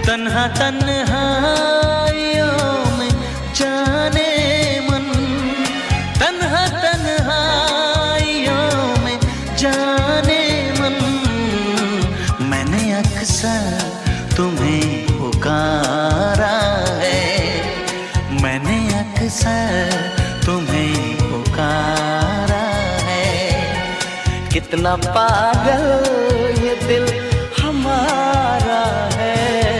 तन्हा तन्हाइयों में जाने मन, तन्हा तन्हाइयों में जाने मन। मैंने अक्सर तुम्हें पुकारा है, मैंने अक्सर तुम्हें पुकारा है। कितना पागल ये दिल